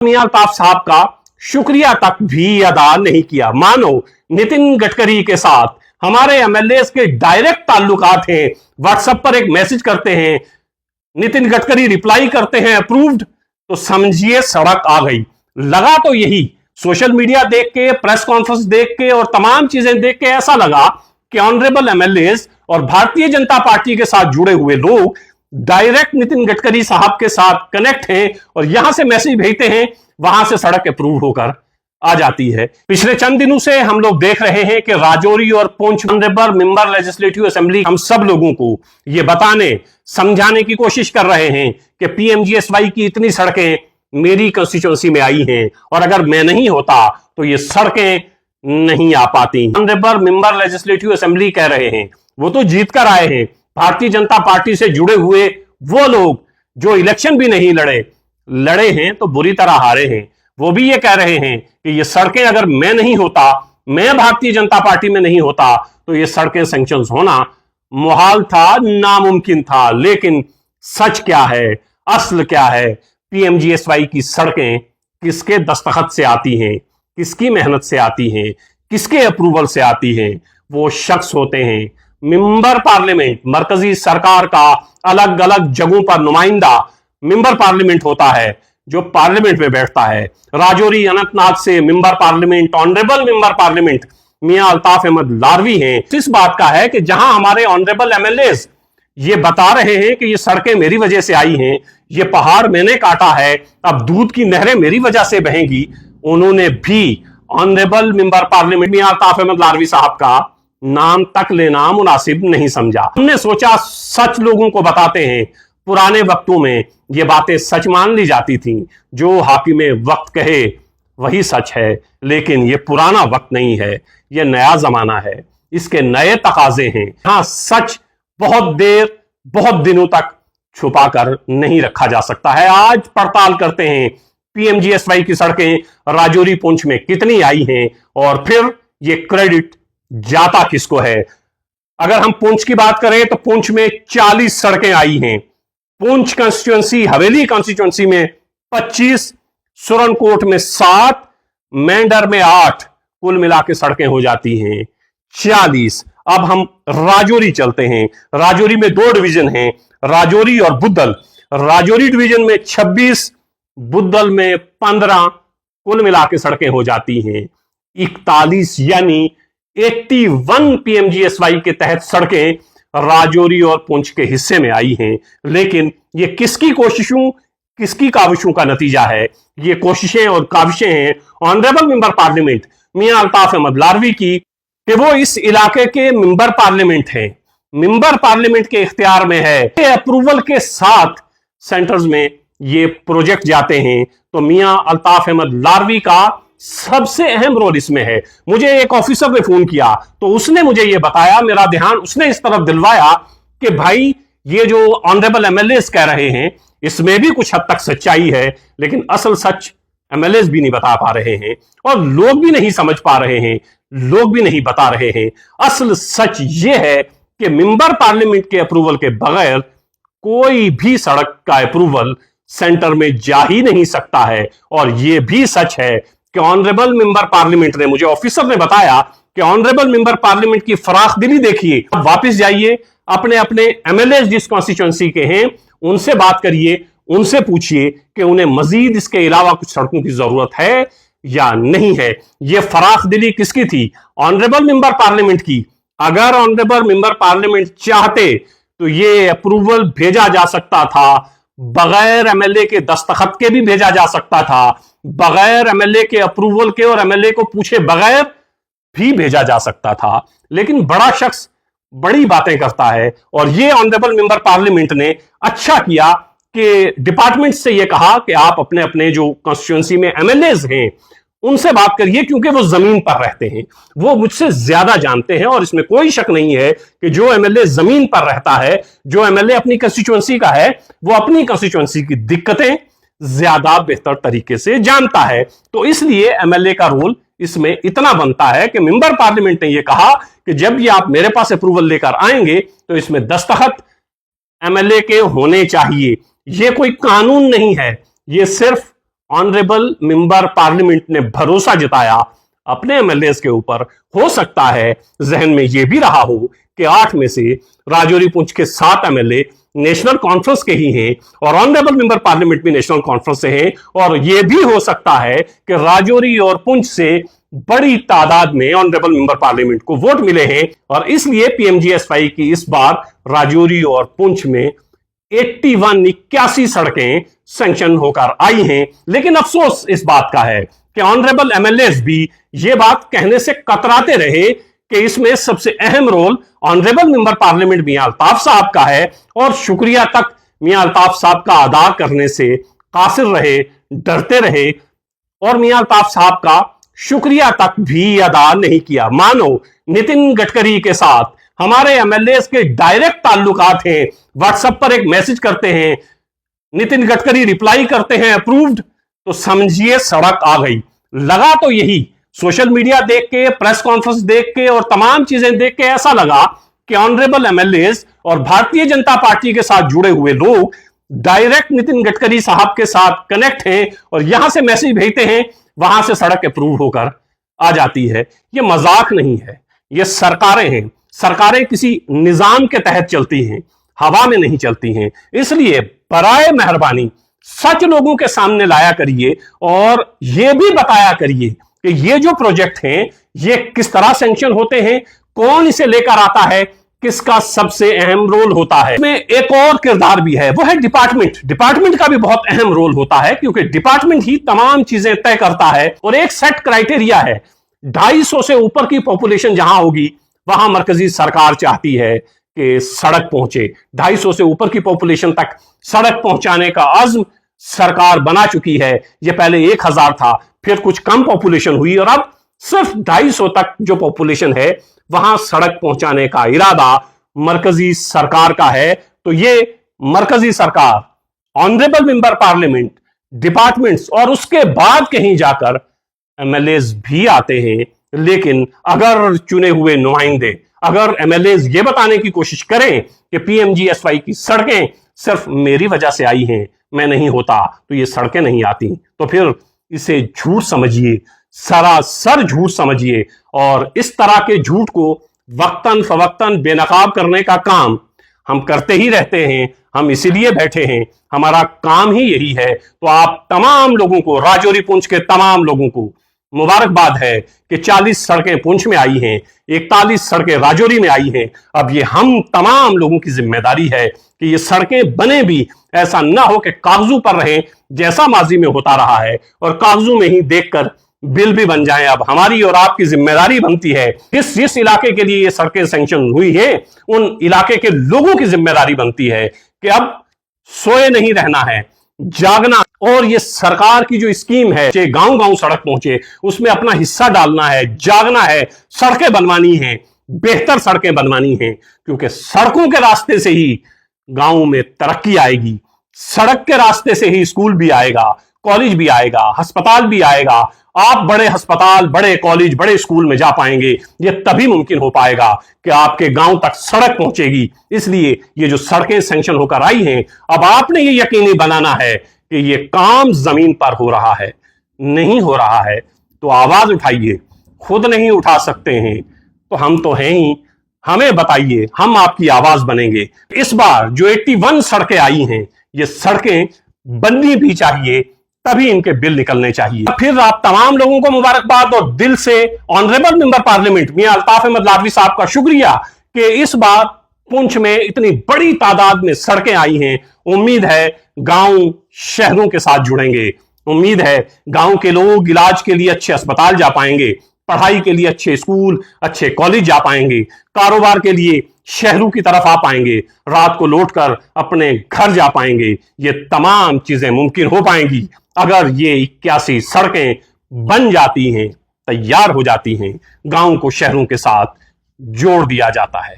मियां अल्ताफ साहब का शुक्रिया तक भी अदा नहीं किया। मानो नितिन गडकरी के साथ हमारे एमएलए के डायरेक्ट ताल्लुकात हैं, व्हाट्सएप पर एक मैसेज करते हैं, नितिन गडकरी रिप्लाई करते हैं अप्रूव्ड, तो समझिए सड़क आ गई। लगा तो यही, सोशल मीडिया देख के, प्रेस कॉन्फ्रेंस देख के और तमाम चीजें देख के ऐसा लगा कि ऑनरेबल एमएलए और भारतीय जनता पार्टी के साथ जुड़े हुए लोग डायरेक्ट नितिन गडकरी साहब के साथ कनेक्ट हैं और यहां से मैसेज भेजते हैं, वहां से सड़क अप्रूव होकर आ जाती है। पिछले चंद दिनों से हम लोग देख रहे हैं कि राजौरी और Poonch honourable member legislative assembly हम सब लोगों को यह बताने समझाने की कोशिश कर रहे हैं कि पीएमजीएसवाई की इतनी सड़कें मेरी कंस्टिट्यूंसी में आई हैं और अगर मैं नहीं होता तो ये सड़कें नहीं आ पाती। ऑनरेबल मेंबर लेजिस्लेटिव असेंबली कह रहे हैं, वो तो जीत कर आए हैं, भारतीय जनता पार्टी से जुड़े हुए वो लोग जो इलेक्शन भी नहीं लड़े हैं तो बुरी तरह हारे हैं, वो भी ये कह रहे हैं कि ये सड़कें अगर मैं नहीं होता, मैं भारतीय जनता पार्टी में नहीं होता तो ये सड़कें सैंक्शन होना मुहाल था, नामुमकिन था। लेकिन सच क्या है, असल क्या है, पीएमजीएसवाई की सड़कें किसके दस्तखत से आती हैं, किसकी मेहनत से आती हैं, किसके अप्रूवल से आती हैं? वो शख्स होते हैं मेंबर पार्लियामेंट, मरकजी सरकार का अलग अलग जगहों पर नुमाइंदा मेंबर पार्लियामेंट होता है जो पार्लियामेंट में बैठता है। राजौरी अनंतनाग से member parliament, honourable member parliament Mian Altaf Ahmad Larvi हैं। इस बात का है कि जहां हमारे ऑनरेबल एमएलए ये बता रहे हैं कि ये सड़कें मेरी वजह से आई हैं, ये पहाड़ मैंने काटा है, अब दूध की नहरें मेरी वजह से बहेंगी, उन्होंने भी honourable member parliament Mian Altaf Ahmad लारवी साहब का नाम तक लेना मुनासिब नहीं समझा। हमने सोचा सच लोगों को बताते हैं। पुराने वक्तों में ये बातें सच मान ली जाती थी, जो हाकिमे वक्त कहे वही सच है, लेकिन ये पुराना वक्त नहीं है, ये नया जमाना है, इसके नए तकाजे हैं। हाँ, सच बहुत देर बहुत दिनों तक छुपा कर नहीं रखा जा सकता है। आज पड़ताल करते हैं पीएमजीएसवाई की सड़कें राजौरी पुंछ में कितनी आई हैं और फिर ये क्रेडिट जाता किसको है। अगर हम पुंछ की बात करें तो पुंछ में 40 सड़कें आई हैं। पुंछ कॉन्स्टिट्यूंसी, हवेली कॉन्स्टिट्यूंसी में 25, सुरनकोट में 7, मेंढर में 8, कुल मिला के सड़कें हो जाती हैं 40। अब हम राजौरी चलते हैं। राजौरी में 2 डिवीजन हैं, राजौरी और बुद्धल। राजौरी डिवीजन में 26, बुद्धल में 15, कुल मिला के सड़कें हो जाती हैं 41, यानी 81 पीएमजीएसवाई के तहत सड़कें राजौरी और पुंछ के हिस्से में आई हैं। लेकिन ये किसकी कोशिशों, किसकी काविशों का नतीजा है? ये कोशिशें और काविशें हैं honourable member parliament Mian Altaf Ahmad लारवी की कि वो इस इलाके के मेंबर पार्लियामेंट हैं, मेंबर पार्लियामेंट के इख्तियार में है। अप्रूवल के साथ सेंटर्स में ये प्रोजेक्ट जाते हैं, तो मियां अल्ताफ अहमद लारवी का सबसे अहम रोल इसमें है। मुझे एक ऑफिसर ने फोन किया तो उसने मुझे यह बताया, मेरा ध्यान उसने इस तरफ दिलवाया कि भाई ये जो ऑनरेबल एमएलए कह रहे हैं इसमें भी कुछ हद तक सच्चाई है, लेकिन असल सच एमएलए भी नहीं बता पा रहे हैं और लोग भी नहीं समझ पा रहे हैं, लोग भी नहीं बता रहे हैं। असल सच यह है कि मेंबर पार्लियामेंट के अप्रूवल के बगैर कोई भी सड़क का अप्रूवल सेंटर में जा ही नहीं सकता है। और यह भी सच है कि ऑनरेबल मेंबर पार्लियामेंट ने, मुझे ऑफिसर ने बताया कि ऑनरेबल मेंबर पार्लियामेंट की फराख दिली देखिए। अब वापस जाइए, अपने अपने एमएलए जिस कॉन्स्टिट्यूंसी के हैं उनसे बात करिए, उनसे पूछिए कि उन्हें मजीद इसके अलावा कुछ सड़कों की जरूरत है या नहीं है। यह फराख दिली किसकी थी? ऑनरेबल मेंबर पार्लियामेंट की। अगर ऑनरेबल मेंबर पार्लियामेंट चाहते तो यह अप्रूवल भेजा जा सकता था, बगैर एमएलए के दस्तखत के भी भेजा जा सकता था, बगैर एमएलए के अप्रूवल के और एमएलए को पूछे बगैर भी भेजा जा सकता था। लेकिन बड़ा शख्स बड़ी बातें करता है और ये ऑनरेबल मेंबर पार्लियामेंट ने अच्छा किया कि डिपार्टमेंट से यह कहा कि आप अपने अपने जो कॉन्स्टिट्यूंसी में एमएलए हैं उनसे बात करिए, क्योंकि वो जमीन पर रहते हैं, वो मुझसे ज्यादा जानते हैं। और इसमें कोई शक नहीं है कि जो एमएलए जमीन पर रहता है, जो एमएलए अपनी कंस्टिट्यूंसी का है, वो अपनी कंस्टिट्यूंसी की दिक्कतें ज्यादा बेहतर तरीके से जानता है। तो इसलिए एमएलए का रोल इसमें इतना बनता है कि मेंबर पार्लियामेंट ने यह कहा कि जब ये आप मेरे पास अप्रूवल लेकर आएंगे तो इसमें दस्तखत एमएलए के होने चाहिए। यह कोई कानून नहीं है, यह सिर्फ ऑनरेबल मेंबर पार्लियामेंट ने भरोसा जताया अपने एमएलएस के ऊपर। हो सकता है जहन में यह भी रहा हो कि 8 में से राजौरी पुंछ के 7 एमएलए नेशनल कॉन्फ्रेंस के ही हैं और ऑनरेबल मेंबर पार्लियामेंट भी नेशनल कॉन्फ्रेंस से हैं, और यह भी हो सकता है कि राजौरी और पुंछ से बड़ी तादाद में ऑनरेबल मेंबर पार्लियामेंट को वोट मिले हैं, और इसलिए पीएमजीएसवाई की इस बार राजौरी और पुंछ में 81 सड़कें सैंक्शन होकर आई हैं। लेकिन अफसोस इस बात का है कि ऑनरेबल एमएलएस भी ये बात कहने से कतराते रहे कि इसमें सबसे अहम role honourable member parliament Mian Altaf साहब का है, और शुक्रिया तक मियां अल्ताफ साहब का अदा करने से कासिर रहे, डरते रहे, और मियां अल्ताफ साहब का शुक्रिया तक भी अदा नहीं किया। मानो नितिन गडकरी के साथ हमारे एमएलए के डायरेक्ट ताल्लुकात हैं, व्हाट्सएप पर एक मैसेज करते हैं, नितिन गडकरी रिप्लाई करते हैं अप्रूव्ड, तो समझिए सड़क आ गई। लगा तो यही, सोशल मीडिया देख के, प्रेस कॉन्फ्रेंस देख के और तमाम चीजें देख के ऐसा लगा कि ऑनरेबल एमएलए और भारतीय जनता पार्टी के साथ जुड़े हुए लोग डायरेक्ट नितिन गडकरी साहब के साथ कनेक्ट हैं और यहां से मैसेज भेजते हैं, वहां से सड़क अप्रूव होकर आ जाती है। यह मजाक नहीं है, यह सरकारें हैं। सरकारें किसी निजाम के तहत चलती हैं, हवा में नहीं चलती हैं। इसलिए बराए मेहरबानी सच लोगों के सामने लाया करिए और यह भी बताया करिए कि ये जो प्रोजेक्ट हैं ये किस तरह सैंक्शन होते हैं, कौन इसे लेकर आता है, किसका सबसे अहम रोल होता है। इसमें एक और किरदार भी है, वो है डिपार्टमेंट का भी बहुत अहम रोल होता है, क्योंकि डिपार्टमेंट ही तमाम चीजें तय करता है और एक सेट क्राइटेरिया है। 250 से ऊपर की पॉपुलेशन जहां होगी वहां मरकजी सरकार चाहती है कि सड़क पहुंचे। 250 से ऊपर की पॉपुलेशन तक सड़क पहुंचाने का अज़्म सरकार बना चुकी है। यह पहले 1000 था, फिर कुछ कम पॉपुलेशन हुई और अब सिर्फ 250 तक जो पॉपुलेशन है वहां सड़क पहुंचाने का इरादा मरकजी सरकार का है। तो यह मरकजी सरकार, ऑनरेबल मेंबर पार्लियामेंट, डिपार्टमेंट्स और उसके बाद कहीं जाकर एमएलए भी आते हैं। लेकिन अगर चुने हुए नुमाइंदे, अगर एमएलए ये बताने की कोशिश करें कि पीएमजीएसवाई की सड़कें सिर्फ मेरी वजह से आई हैं, मैं नहीं होता तो ये सड़कें नहीं आती, तो फिर इसे झूठ समझिए, सरासर झूठ समझिए। और इस तरह के झूठ को वक्तन फवक्तन बेनकाब करने का काम हम करते ही रहते हैं। हम इसीलिए बैठे हैं, हमारा काम ही यही है। तो आप तमाम लोगों को, राजौरी पुंछ के तमाम लोगों को मुबारकबाद है कि 40 सड़कें पुंछ में आई हैं, 41 सड़कें राजौरी में आई हैं। अब ये हम तमाम लोगों की जिम्मेदारी है कि ये सड़कें बने भी, ऐसा ना हो कि कागजों पर रहें जैसा माजी में होता रहा है और कागजों में ही देखकर बिल भी बन जाए। अब हमारी और आपकी जिम्मेदारी बनती है, जिस इलाके के लिए ये सड़कें सैंक्शन हुई है उन इलाके के लोगों की जिम्मेदारी बनती है कि अब सोए नहीं रहना है, जागना। और ये सरकार की जो स्कीम है गांव गांव सड़क पहुंचे, उसमें अपना हिस्सा डालना है, जागना है, सड़कें बनवानी हैं, बेहतर सड़कें बनवानी हैं, क्योंकि सड़कों के रास्ते से ही गांव में तरक्की आएगी, सड़क के रास्ते से ही स्कूल भी आएगा, कॉलेज भी आएगा, अस्पताल भी आएगा। आप बड़े अस्पताल, बड़े कॉलेज, बड़े स्कूल में जा पाएंगे, यह तभी मुमकिन हो पाएगा कि आपके गांव तक सड़क पहुंचेगी। इसलिए ये जो सड़कें सैंक्शन होकर आई हैं, अब आपने ये यकीनी बनाना है कि ये काम जमीन पर हो रहा है। नहीं हो रहा है तो आवाज उठाइए, खुद नहीं उठा सकते हैं तो हम तो हैं ही, हमें बताइए, हम आपकी आवाज बनेंगे। इस बार जो 81 सड़कें आई हैं, ये सड़कें बननी भी चाहिए, तभी इनके बिल निकलने चाहिए। फिर आप तमाम लोगों को मुबारकबाद और दिल से honourable member parliament Mian Altaf Ahmad लाडवी साहब का शुक्रिया कि इस बार पुंछ में इतनी बड़ी तादाद में सड़कें आई हैं। उम्मीद है गांव शहरों के साथ जुड़ेंगे, उम्मीद है गांव के लोग इलाज के लिए अच्छे अस्पताल जा पाएंगे, पढ़ाई के लिए अच्छे स्कूल, अच्छे कॉलेज जा पाएंगे, कारोबार के लिए शहरों की तरफ आ पाएंगे, रात को लौटकर अपने घर जा पाएंगे। ये तमाम चीजें मुमकिन हो पाएंगी अगर ये 81 सड़कें बन जाती हैं, तैयार हो जाती हैं, गांव को शहरों के साथ जोड़ दिया जाता है।